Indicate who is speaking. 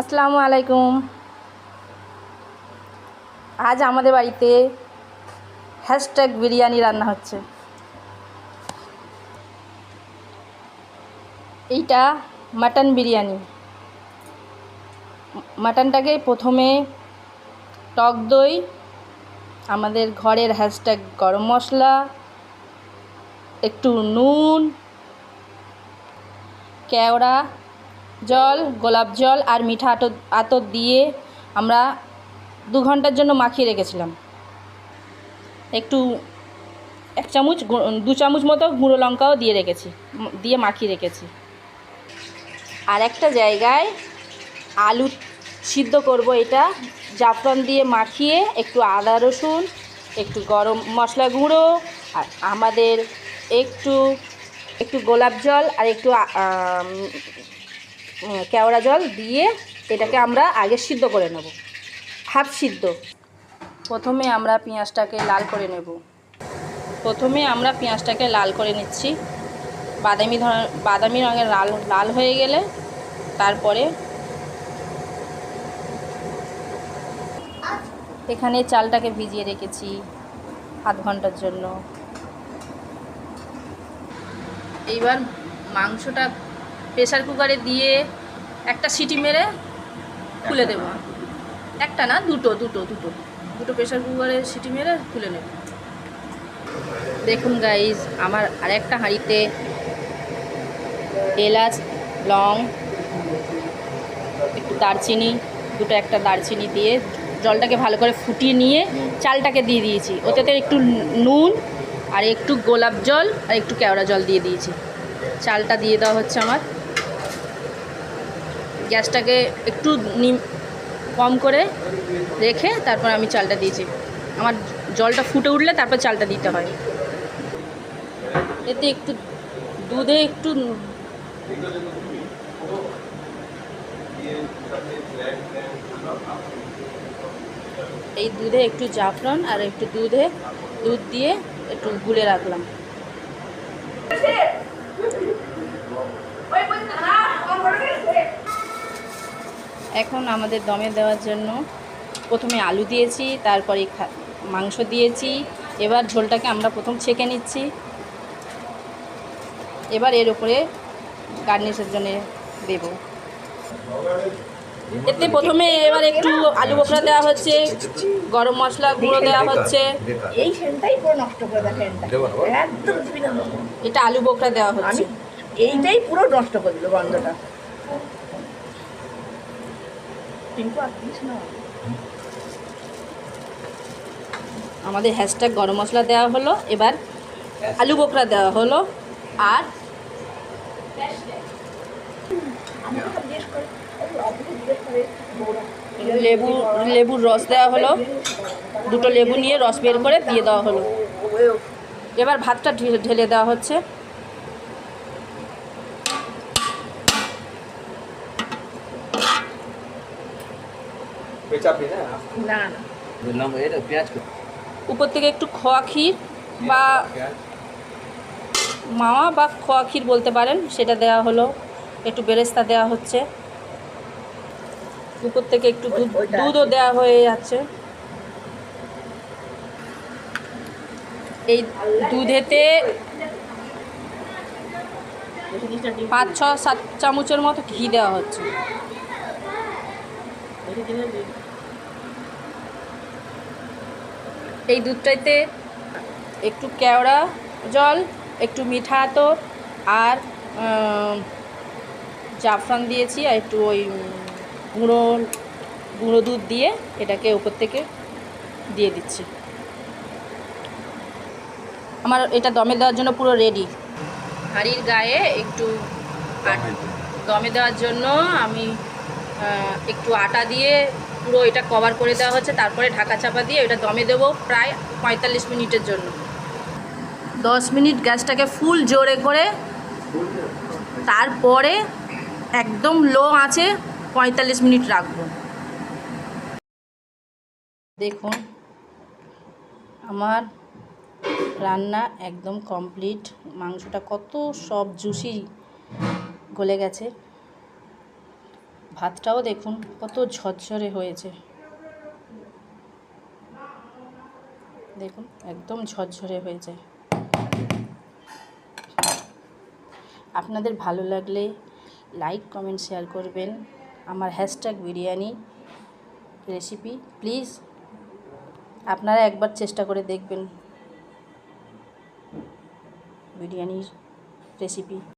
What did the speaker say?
Speaker 1: আসসালামু আলাইকুম। আজ আমাদের বাড়িতে হ্যাশট্যাগ বিরিয়ানি রান্না হচ্ছে। এইটা মাটন বিরিয়ানি। মাটনটাকে প্রথমে টক দই, আমাদের ঘরের হ্যাশট্যাগ গরম মশলা, একটু নুন, কেওড়া জল, গোলাপ জল আর মিঠা আতর দিয়ে আমরা 2 ঘন্টার জন্য মাখিয়ে রেখেছিলাম। একটু 2 চামচ মতো গুঁড়ো লঙ্কাও দিয়ে মাখিয়ে রেখেছি। আর একটা জায়গায় আলু সিদ্ধ করব। এটা জাফরান দিয়ে মাখিয়ে একটু আদা রসুন, একটু গরম মশলা গুঁড়ো আর আমাদের একটু গোলাপ জল আর একটু কেওড়া জল দিয়ে এটাকে আমরা আগে সিদ্ধ করে নেব, হাফ সিদ্ধ। প্রথমে আমরা পেঁয়াজটাকে লাল করে নিচ্ছি। বাদামি রঙের লাল হয়ে গেলে তারপরে এখানে চালটাকে ভিজিয়ে রেখেছি আধ ঘন্টার জন্য। এইবার মাংসটা প্রেসার কুকারে দিয়ে একটা সিটি মেরে খুলে দেব। একটা না, দুটো প্রেসার কুকারে সিটি মেরে খুলে নেব। দেখুন গাইজ, আমার আরেকটা হাঁড়িতে এলাচ, লং, একটু দারচিনি, একটা দারচিনি দিয়ে জলটাকে ভালো করে ফুটিয়ে নিয়ে চালটাকে দিয়ে দিয়েছি। ওতে একটু নুন আর একটু গোলাপ জল আর একটু কেওড়া জল দিয়ে দিয়েছি। চালটা দিয়ে দেওয়া হচ্ছে আমার। গ্যাসটাকে একটু কম করে রেখে তারপর আমি চালটা দিয়েছি। আমার জলটা ফুটে উঠলে তারপর চালটা দিতে হয়। এতে একটু দুধে একটু জাফরান আর একটু দুধ দিয়ে একটু গুলে রাখলাম। এখন আমাদের দমে দেওয়ার জন্য প্রথমে আলু দিয়েছি, তারপরে মাংস দিয়েছি। এবার ঝোলটাকে আমরা প্রথম ছেঁকে নিচ্ছি। এবার এর উপরে গার্নিশের জন্য দেব। এতে প্রথমে এবার একটু আলু বোখরা দেওয়া হচ্ছে, গরম মশলা গুঁড়ো দেওয়া হচ্ছে।
Speaker 2: এই সেন্টটাই পুরো নষ্ট করে দেয় সেন্টটা, একদম দিবি না।
Speaker 1: এটা আলু বোখরা দেওয়া হচ্ছে।
Speaker 2: এইটাই পুরো নষ্ট করে দিল গন্ধটা। কিন্তু আর দিস না।
Speaker 1: আমাদের হ্যাশট্যাগ গরম মশলা দেওয়া হলো, এবার আলু বোখরা দেওয়া হলো আর লেবুর রস দেওয়া হলো। 2টো লেবু নিয়ে রস বের করে দিয়ে দেওয়া হলো। এবার ভাতটা ঢেলে দেওয়া হচ্ছে। উপর থেকে একটু খোয়া ক্ষীর বা মাওয়া বা খোয়া ক্ষীর বলতে পারেন, সেটা দেওয়া হলো। একটু বেরেস্তা দেওয়া হচ্ছে। উপর থেকে একটু দুধও দেওয়া হয়ে যাচ্ছে। এই দুধেতে 5-6-7 চামচের মতো ঘি দেওয়া হচ্ছে। এই দুধটাতে একটু কেওড়া জল, একটু মিঠা আতর আর জাফরান দিয়েছি আর একটু ওই গুঁড়ো দুধ দিয়ে এটাকে উপর থেকে দিয়ে দিচ্ছি। আমার এটা দমে দেওয়ার জন্য পুরো রেডি। হাঁড়ির গায়ে একটু দমে দেওয়ার জন্য আমি একটু আটা দিয়ে পুরো এটা কভার করে দেওয়া হচ্ছে। তারপরে ঢাকা চাপা দিয়ে এটা দমে দেবো প্রায় 45 মিনিটের জন্য। 10 মিনিট গ্যাসটাকে ফুল জোরে করে, তারপরে একদম লো আঁচে 45 মিনিট রাখবো। দেখুন আমার রান্না একদম কমপ্লিট। মাংসটা কত সব জুসি গলে গেছে। ভাতটাও দেখুন কত ঝরঝরে হয়েছে, দেখুন একদম ঝরঝরে হয়েছে। আপনাদের ভালো লাগলে লাইক কমেন্ট শেয়ার করবেন। আমার #বিরিয়ানি রেসিপি প্লিজ আপনারা একবার চেষ্টা করে দেখবেন বিরিয়ানির রেসিপি।